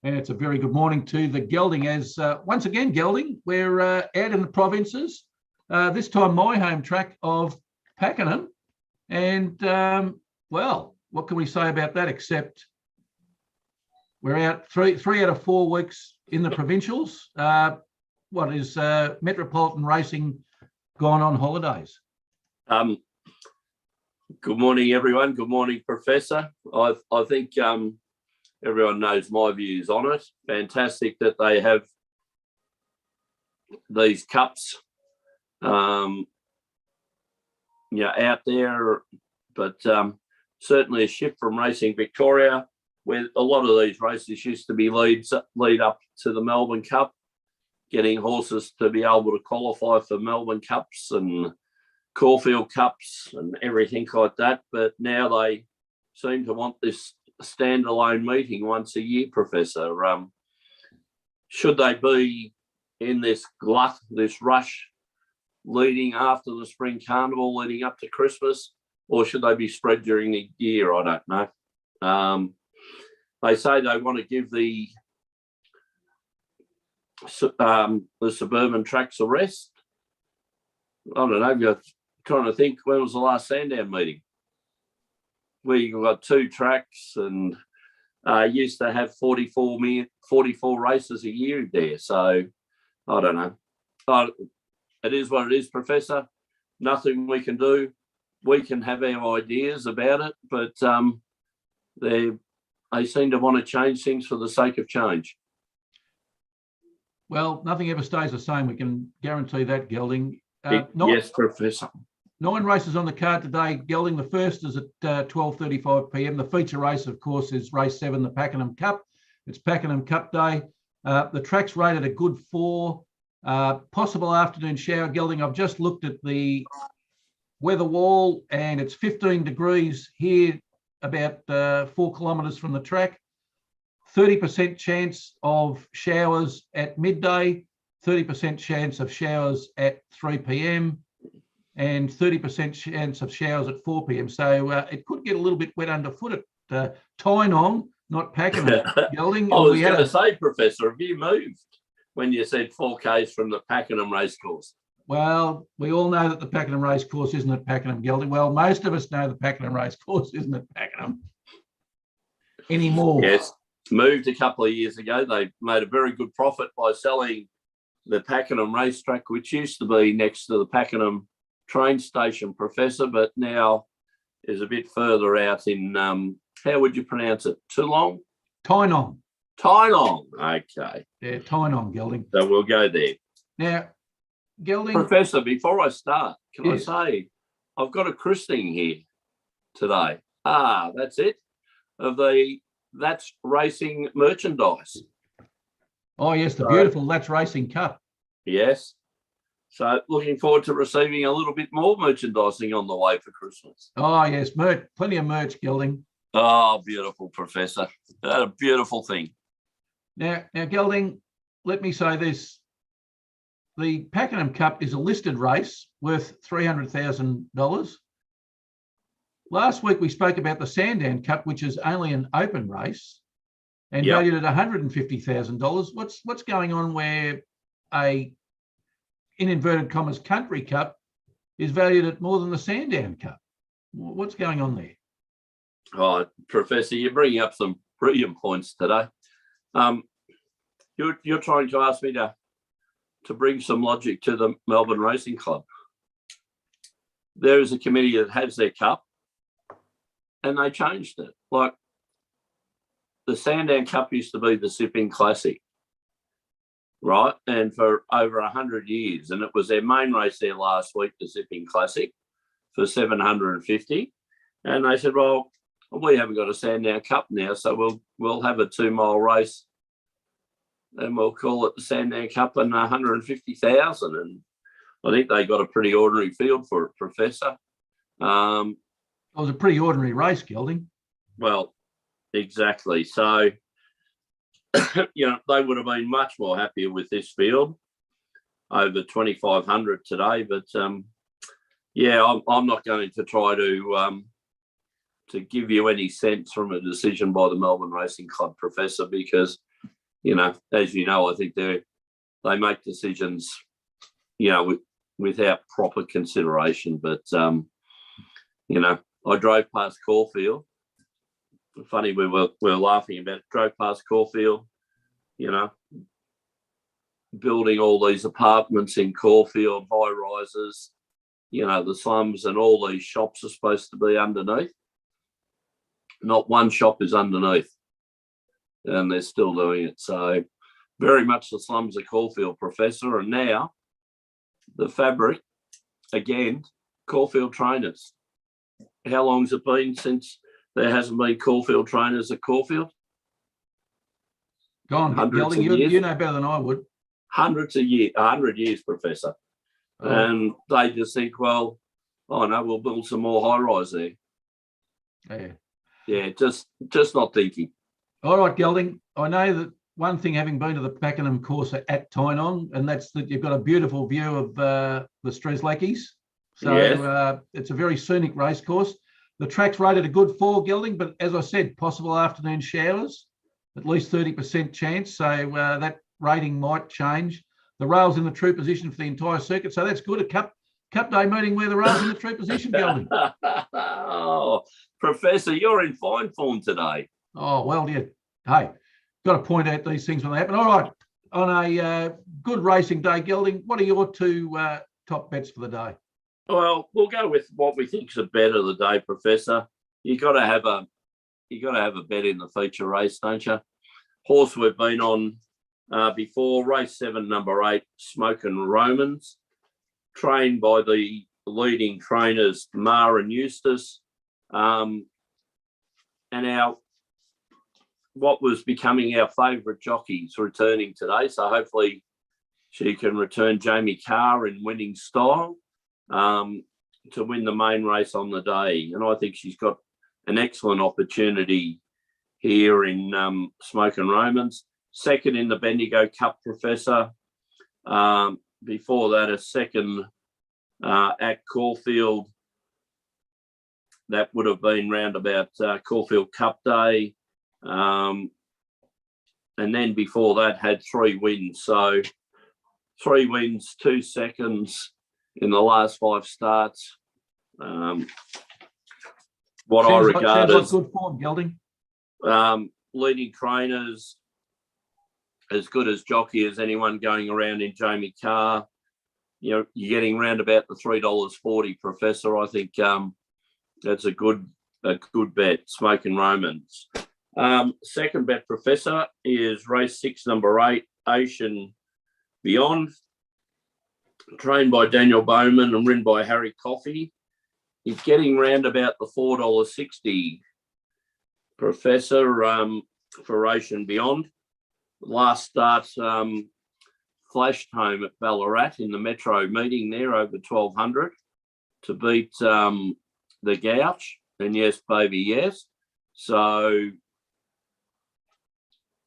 And it's a very good morning to the Gelding as once again, Gelding, we're out in the provinces, this time my home track of Pakenham. And, well, what can we say about that except we're out three out of 4 weeks in the provincials. What is Metropolitan Racing gone on holidays? Good morning, everyone. Good morning, Professor. I think everyone knows my views on it. Fantastic that they have these cups, out there. But certainly a shift from Racing Victoria, where a lot of these races used to be lead up to the Melbourne Cup, getting horses to be able to qualify for Melbourne Cups and Caulfield Cups and everything like that. But now they seem to want this standalone meeting once a year, Professor. Should they be in this glut, this rush leading after the Spring Carnival, leading up to Christmas, or should they be spread during the year? I don't know. They say they want to give the suburban tracks a rest. I don't know. You're trying to think, when was the last Sandown meeting? We got 2 tracks and used to have 44 races a year there. So I don't know. It is what it is, Professor. Nothing we can do. We can have our ideas about it, but they seem to want to change things for the sake of change. Well, nothing ever stays the same. We can guarantee that, Gelding. Yes, Professor. 9 races on the card today, Gelding. The first is at 12:35 p.m. The feature race, of course, is race 7, the Pakenham Cup. It's Pakenham Cup day. The track's rated a good 4. Possible afternoon shower, Gelding. I've just looked at the weather wall and it's 15 degrees here, about 4 kilometres from the track. 30% chance of showers at midday, 30% chance of showers at 3 p.m. and 30% chance of showers at 4 p.m. So it could get a little bit wet underfoot at Tynong, not Pakenham. Gelding. I was going to say, Professor, have you moved when you said 4Ks from the Pakenham racecourse? Well, we all know that the Pakenham racecourse isn't at Pakenham, Gelding. Well, most of us know the Pakenham racecourse isn't at Pakenham anymore. Yes, moved a couple of years ago. They made a very good profit by selling the Pakenham racetrack, which used to be next to the Pakenham train station, Professor, but now is a bit further out in, how would you pronounce it? Toulon? Tynong. Tynong, okay. Yeah, Tynong, Gelding. So we'll go there. Now, Gelding. Professor, before I start, can Yes. I say I've got a christening here today. That's it. That's Racing merchandise. Oh, yes, the beautiful That's Racing Cup. Yes. So looking forward to receiving a little bit more merchandising on the way for Christmas. Oh, yes, plenty of merch, Gelding. Oh, beautiful, Professor. A beautiful thing. Now, Gelding, let me say this. The Pakenham Cup is a listed race worth $300,000. Last week, we spoke about the Sandown Cup, which is only an open race and valued at $150,000. What's going on where a, in inverted commas, country cup is valued at more than the Sandown Cup? What's going on there? Oh, Professor, you're bringing up some brilliant points today. You're trying to ask me to bring some logic to the Melbourne Racing Club. There is a committee that has their cup and they changed it. Like the Sandown Cup used to be the Sipping Classic, right? And for over 100 years, and it was their main race there last week, the Sipping Classic, for 750. And they said, well, we haven't got a Sandown Cup now, so we'll have a 2-mile race and we'll call it the Sandown Cup and 150,000. And I think they got a pretty ordinary field for it, Professor. It was a pretty ordinary race, Gelding. Well, exactly. So, they would have been much more happier with this field over 2,500 today. But, I'm not going to try to give you any sense from a decision by the Melbourne Racing Club, Professor, because as you know, I think they make decisions, without proper consideration. But, I drove past Caulfield. Funny, we were laughing about it. Drove past Caulfield, building all these apartments in Caulfield, high rises, the slums, and all these shops are supposed to be underneath. Not one shop is underneath, and they're still doing it. So very much the slums of Caulfield, Professor. And now the fabric, again, Caulfield trainers. How long's it been since there hasn't been Caulfield trainers at Caulfield? Go on, Gelding, you know better than I would. 100 years, Professor. Oh. And they just think, well, we'll build some more high-rise there. Yeah. Yeah, just not thinking. All right, Gelding. I know that one thing, having been to the Pakenham course at Tynong, and that's that you've got a beautiful view of the Strzeleckies. So yes. It's a very scenic race course. The track's rated a good 4, Gelding, but as I said, possible afternoon showers, at least 30% chance. So that rating might change. The rail's in the true position for the entire circuit, so that's good. A cup day meeting where the rail's in the true position, Gelding. Oh, Professor, you're in fine form today. Oh, well, yeah. Hey, got to point out these things when they happen. All right, on a good racing day, Gelding, what are your 2 top bets for the day? Well, we'll go with what we think is a bet of the day, Professor. You got to have a bet in the feature race, don't you? Horse we've been on before, race 7, number 8, Smoking Romans, trained by the leading trainers Mar and Eustace, and what was becoming our favourite jockey's returning today. So hopefully she can return Jamie Carr in winning style to win the main race on the day. And I think she's got an excellent opportunity here in Smoking Romans. Second in the Bendigo Cup, Professor. Before that, a second at Caulfield. That would have been round about Caulfield Cup Day. And then before that had 3 wins. So 3 wins, 2 seconds in the last 5 starts. What I regard as good form, Gelding. Leading trainers, as good as jockey as anyone going around in Jamie Carr. You're getting round about the $3.40, Professor. I think that's a good bet. Smoking Romans. Second bet, Professor, is race 6, number 8, Ocean Beyond, trained by Daniel Bowman and ridden by Harry Coffey. He's getting round about the $4.60, Professor, for Ocean Beyond. Last start flashed home at Ballarat in the Metro meeting there over 1,200 to beat the Gouch. And yes, baby, yes. So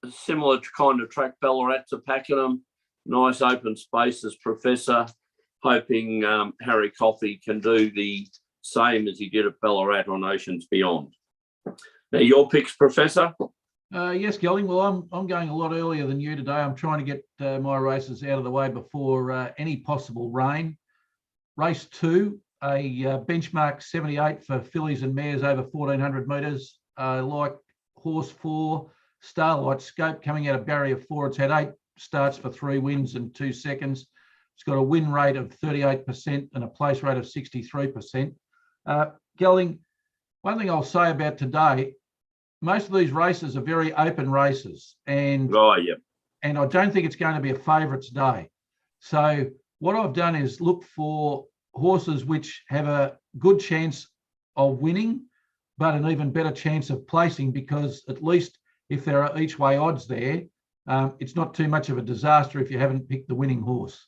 a similar kind of track, Ballarat to Pakenham. Nice open spaces, Professor. Hoping Harry Coffey can do the same as he did at Ballarat on Oceans Beyond. Now, your picks, Professor? Yes, Gelding. Well, I'm going a lot earlier than you today. I'm trying to get my races out of the way before any possible rain. Race 2, a benchmark 78 for fillies and mares over 1,400 metres. Like horse 4, Starlight Scope, coming out of barrier 4. It's had 8 starts for 3 wins and 2 seconds. It's got a win rate of 38% and a place rate of 63%. Gelding, one thing I'll say about today, most of these races are very open races, and I don't think it's going to be a favourite today. So what I've done is look for horses which have a good chance of winning, but an even better chance of placing, because at least if there are each way odds there, it's not too much of a disaster if you haven't picked the winning horse.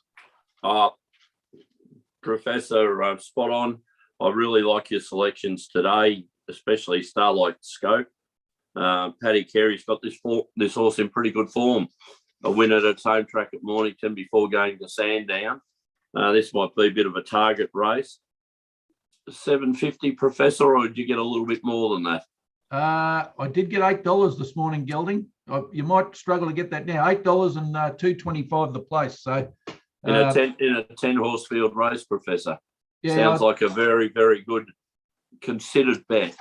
Professor, spot on. I really like your selections today, especially Starlight Scope. Paddy Carey's got this horse in pretty good form. A win at its home track at Mornington before going to Sandown. This might be a bit of a target race. $7.50, Professor, or did you get a little bit more than that? I did get $8 this morning, Gelding. You might struggle to get that now. $8 and $2.25 the place. So in a 10 horse field race, Professor. Yeah, sounds like a very, very good considered bet.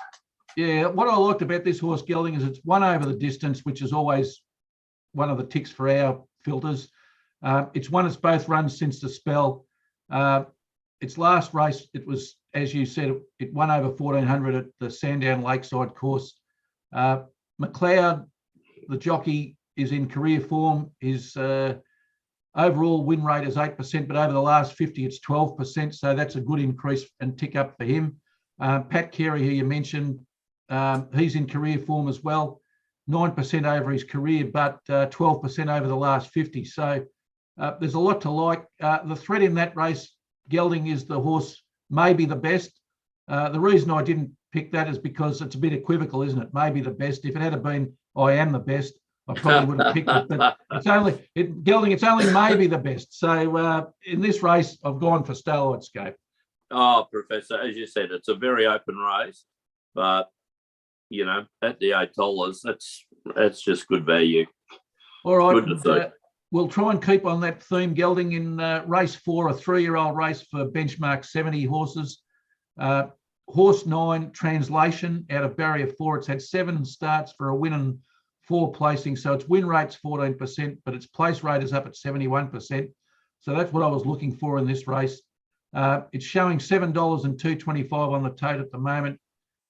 Yeah, what I liked about this horse, Gelding, is it's won over the distance, which is always one of the ticks for our filters. It's won its both runs since the spell. Its last race, it was, as you said, it won over 1,400 at the Sandown Lakeside course. McLeod, the jockey, is in career form. His overall win rate is 8%, but over the last 50, it's 12%. So that's a good increase and tick up for him. Pat Carey, who you mentioned, he's in career form as well. 9% over his career, but 12% over the last 50. So there's a lot to like. The threat in that race, Gelding, is the horse maybe the best. The reason I didn't pick that is because it's a bit equivocal, isn't it? Maybe the best. If it had been I am the best, I probably would have picked it. But Gelding, it's only maybe the best. So in this race, I've gone for Starlight Scape. Oh, Professor, as you said, it's a very open race, but you know, at the $8, that's just good value. All right, we'll try and keep on that theme, Gelding, in race 4, a 3-year-old race for benchmark 70 horses. Horse 9, Translation, out of barrier 4. It's had 7 starts for a win and 4 placings, so its win rate's 14%, but its place rate is up at 71%. So that's what I was looking for in this race. It's showing $7 and $2.25 on the tote at the moment.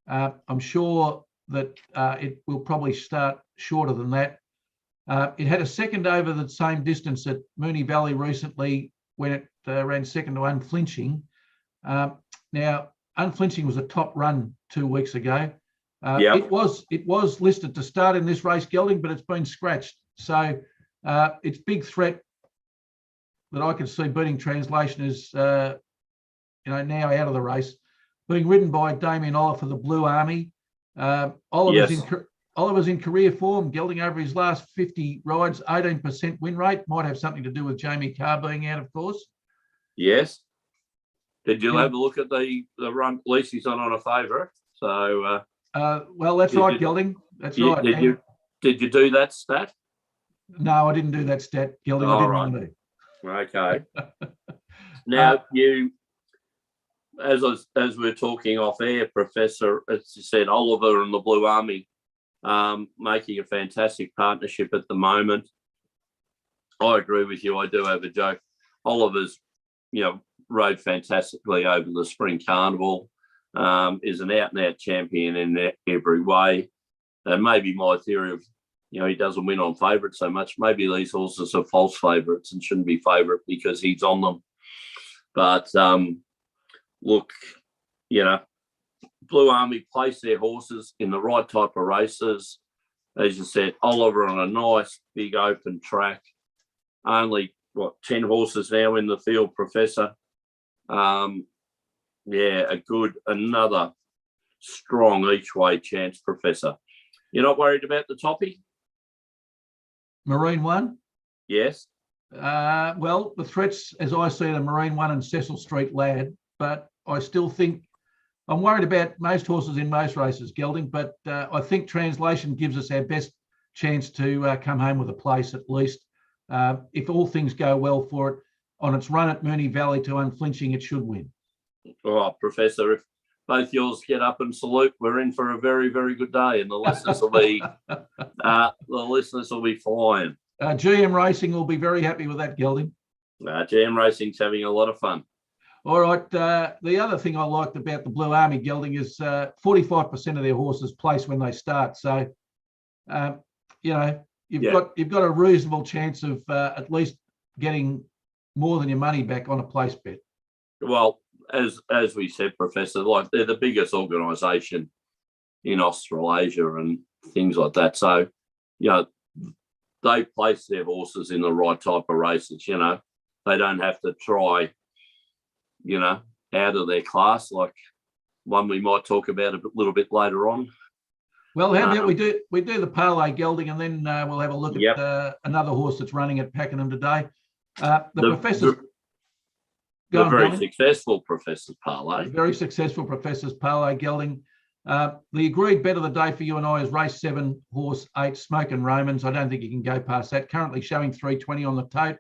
I'm sure that it will probably start shorter than that. It had a second over the same distance at Moonee Valley recently when it ran second to Unflinching. Now, Unflinching was a top run 2 weeks ago. It was listed to start in this race, Gelding, but it's been scratched. So its big threat that I can see beating Translation is now out of the race, being ridden by Damien Oliver for the Blue Army. Oliver's in career form, Gelding, over his last 50 rides, 18% win rate. Might have something to do with Jamie Carr being out, of course. Yes. Did you have a look at the run? At least he's not on a favourite. So. Well, that's right, Gelding. That's right. Did you do that stat? No, I didn't do that stat, Gelding. I didn't want to. Okay. Now as we're talking off air, Professor, as you said, Oliver and the Blue Army making a fantastic partnership at the moment. I agree with you. I do have a joke. Oliver's, rode fantastically over the Spring Carnival, is an out-and-out champion in every way. And maybe my theory of, he doesn't win on favourite so much. Maybe these horses are false favourites and shouldn't be favourite because he's on them. But look, Blue Army place their horses in the right type of races. As you said, Oliver on a nice big open track. Only 10 horses now in the field, Professor. Another strong each way chance, Professor. You're not worried about the toppy? Marine One? Yes. Well, the threats, as I see it, are Marine One and Cecil Street Lad, but I still think I'm worried about most horses in most races, Gelding, but I think Translation gives us our best chance to come home with a place at least. If all things go well for it, on its run at Moonee Valley to Unflinching, it should win. Oh, Professor, if both yours get up and salute, we're in for a very, very good day, and the listeners will be flying. GM Racing will be very happy with that, Gelding. GM Racing's having a lot of fun. All right. The other thing I liked about the Blue Army, Gelding, is 45% of their horses place when they start. So, you've got a reasonable chance of at least getting more than your money back on a place bet. Well, as we said, Professor, they're the biggest organisation in Australasia and things like that. So, they place their horses in the right type of races. They don't have to try, out of their class, like one we might talk about a little bit later on. Well, how about we do the parlay, Gelding, and then we'll have a look at another horse that's running at Pakenham today. Successful Professor's parlay. Very successful Professor's parlay, Gelding. The agreed bet of the day for you and I is race 7, horse 8, Smokin' Romans. I don't think you can go past that. Currently showing 320 on the tape.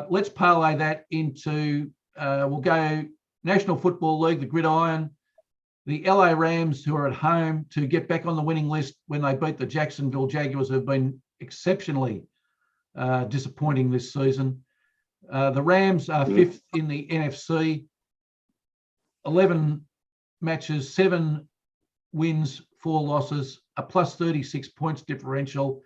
Let's parlay that into, we'll go National Football League, the Gridiron, the LA Rams, who are at home to get back on the winning list when they beat the Jacksonville Jaguars, who have been exceptionally disappointing this season. The Rams are 5th in the NFC, 11 matches, 7 wins, 4 losses, a plus 36 points differential.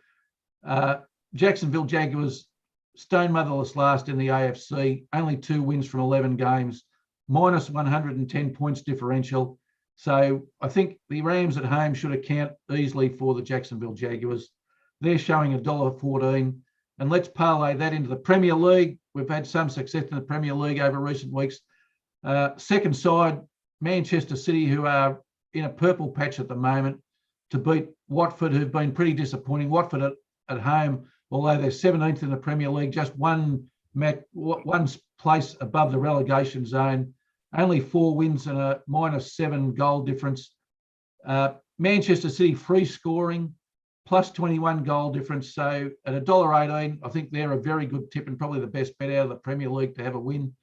Jacksonville Jaguars, stone motherless last in the AFC, only 2 wins from 11 games, minus 110 points differential. So I think the Rams at home should account easily for the Jacksonville Jaguars. They're showing $1.14. And let's parlay that into the Premier League. We've had some success in the Premier League over recent weeks. Second side, Manchester City, who are in a purple patch at the moment, to beat Watford, who've been pretty disappointing. Watford at home, although they're 17th in the Premier League, just one place above the relegation zone, only 4 wins and a minus 7 goal difference. Manchester City free scoring, plus 21 goal difference. So at $1.18, I think they're a very good tip and probably the best bet out of the Premier League to have a win.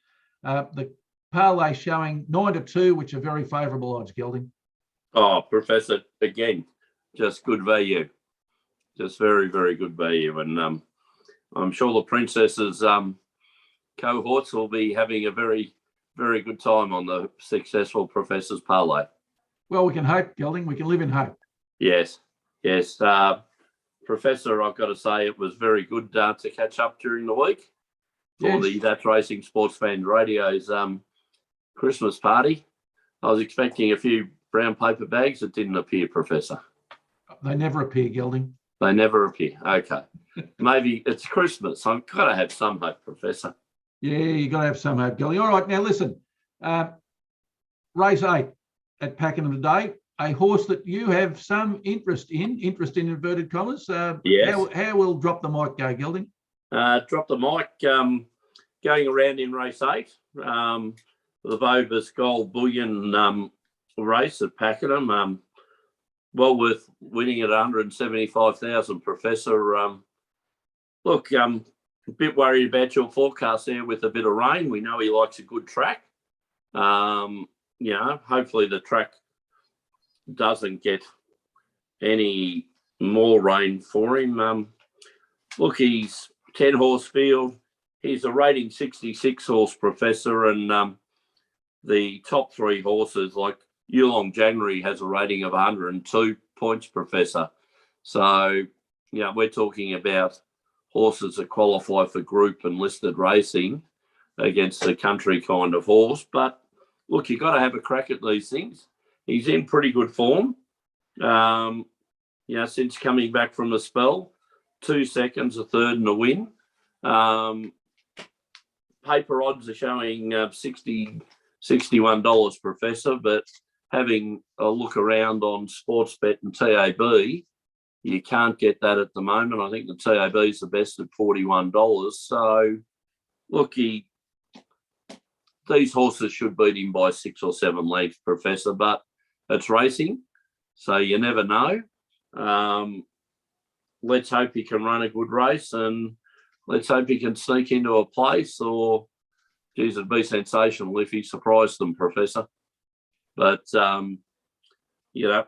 The parlay showing 9-2, which are very favourable odds, Gelding. Oh, Professor, again, just good value. Just very, very good value. And I'm sure the Princess's cohorts will be having a very, very good time on the successful Professor's parlay. Well, we can hope, Gelding. We can live in hope. Yes. Professor, I've got to say it was very good to catch up during the week for the That's Racing Sports Fan Radio's Christmas party. I was expecting a few brown paper bags. It didn't appear, Professor. They never appear, Gelding. They never appear. Okay. Maybe it's Christmas. I've got to have some hope, Professor. Yeah, you've got to have some hope, Gelding. All right, now listen. Race 8 at Pakenham today. A horse that you have some interest in inverted commas. Yes. How will Drop the Mic go, Gelding? Drop the Mic going around in race 8. The Vobus Gold Bullion race at Pakenham. Well worth winning at 175,000, Professor. Look, a bit worried about your forecast there with a bit of rain. We know he likes a good track. Hopefully the track doesn't get any more rain for him. Look, he's 10 horse field. He's a rating 66 horse, Professor, and the top 3 horses, like Yulong January, has a rating of 102 points, Professor. So, we're talking about horses that qualify for group and listed racing against a country kind of horse. But look, you've got to have a crack at these things. He's in pretty good form. Since coming back from the spell, 2 seconds, a third, and a win. Paper odds are showing $61, Professor, but having a look around on Sportsbet and TAB, you can't get that at the moment. I think the TAB is the best at $41. So, look, these horses should beat him by 6 or 7 lengths, Professor, but it's racing, so you never know. Let's hope he can run a good race, and let's hope he can sneak into a place, or, geez, it'd be sensational if he surprised them, Professor. But,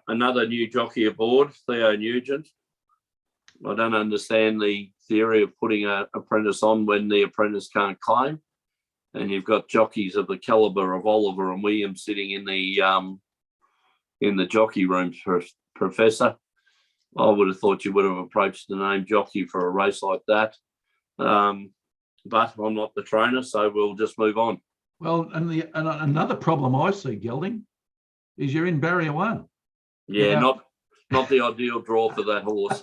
another new jockey aboard, Theo Nugent. I don't understand the theory of putting an apprentice on when the apprentice can't claim. And you've got jockeys of the calibre of Oliver and Williams sitting in the jockey room, Professor. I would have thought you would have approached the name jockey for a race like that. But I'm not the trainer, so we'll just move on. Well, and another problem I see, Gelding, is you're in barrier 1. Yeah, not the ideal draw for that horse.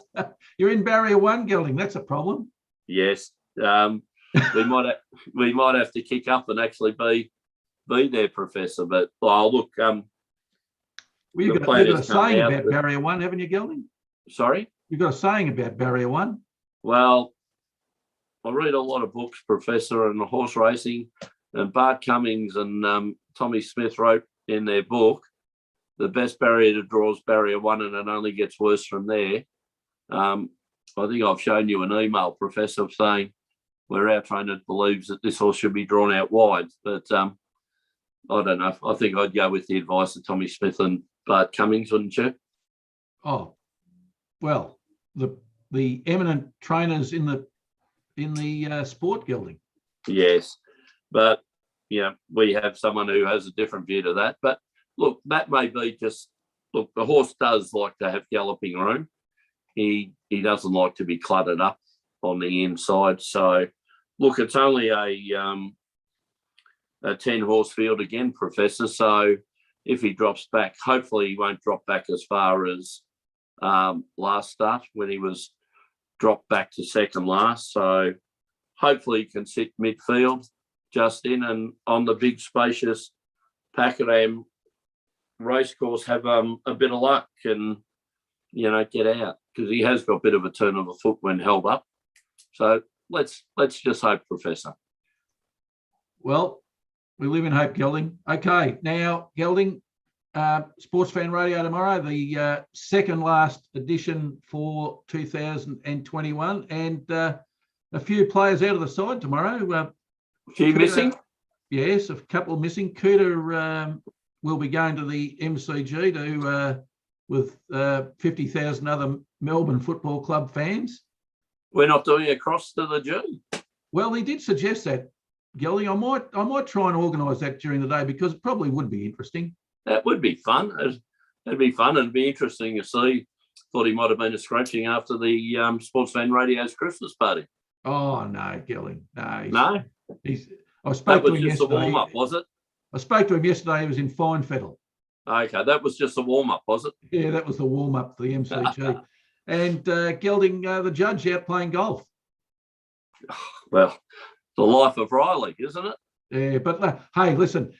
You're in barrier 1, Gelding. That's a problem. Yes. We might have to kick up and actually be there, Professor. But look, you've got a saying about barrier 1, haven't you, Gelding? Sorry, you've got a saying about barrier 1. Well, I read a lot of books, Professor, on horse racing, and Bart Cummings and Tommy Smith wrote in their book the best barrier to draw is barrier 1, and it only gets worse from there. I think I've shown you an email, Professor, saying where our trainer believes that this horse should be drawn out wide. But I don't know. I think I'd go with the advice of Tommy Smith and Bart Cummings, wouldn't you? Oh, well, the eminent trainers in the sport, Gelding. Yes, but we have someone who has a different view to that. But look, that may be just look. The horse does like to have galloping room. He doesn't like to be cluttered up on the inside. So, look, it's only a 10-horse field again, Professor. So, if he drops back, hopefully he won't drop back as far as last start when he was dropped back to second last. So, hopefully he can sit midfield just in and on the big spacious Pakenham racecourse have a bit of luck and get out, because he has got a bit of a turn of the foot when held up. So let's just hope, Professor. Well, we live in hope, Gelding. Okay, now Gelding, Sports Fan Radio tomorrow, the second last edition for 2021, and a few players out of the side tomorrow. A few missing? Yes, a couple missing. Cooter will be going to the MCG to with 50,000 other Melbourne Football Club fans. We're not doing a cross to the G. Well, he did suggest that, Gelding. I might try and organise that during the day, because it probably would be interesting. That would be fun. That'd be fun. It'd be interesting to see. Thought he might have been a scratching after the Sports Fan Radio's Christmas party. Oh no, Gelding. No. No. I spoke to him just yesterday. A warm up, was it? I spoke to him yesterday. He was in fine fettle. Okay, that was just a warm up, was it? Yeah, that was the warm up for the MCG. And Gelding, the judge, out playing golf. Well, the life of Riley, isn't it? Yeah, but hey, listen,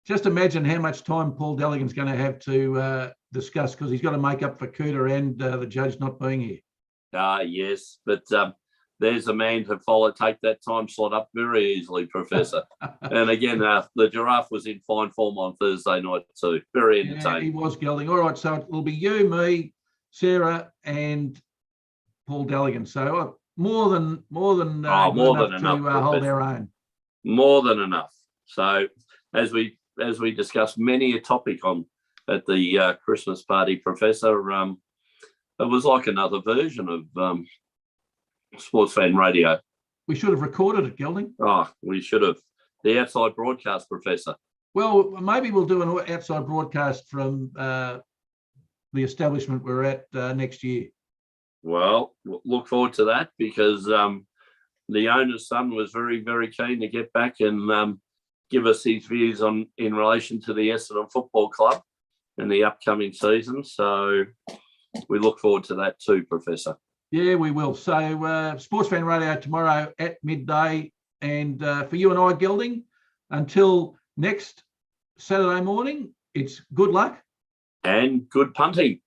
just imagine how much time Paul Delegan's going to have to discuss, because he's got to make up for Cooter and the judge not being here. Yes, but there's a man to take that time slot up very easily, Professor. And again, the Giraffe was in fine form on Thursday night too. Very entertaining. Yeah, he was, Gelding. All right, so it will be you, me, Sarah, and Paul Delegan. So more than enough to hold our own. More than enough. So as we discussed many a topic at the Christmas party, Professor, it was like another version of Sports Fan Radio. We should have recorded it, Gelding. Oh, we should have. The outside broadcast, Professor. Well, maybe we'll do an outside broadcast from the establishment we're at next year. Well, look forward to that, because the owner's son was very, very keen to get back and give us his views in relation to the Essendon Football Club and the upcoming season. So we look forward to that too, Professor. Yeah, we will. So Sports Fan Radio tomorrow at midday. And for you and I, Gelding, until next Saturday morning, it's good luck. And good punting.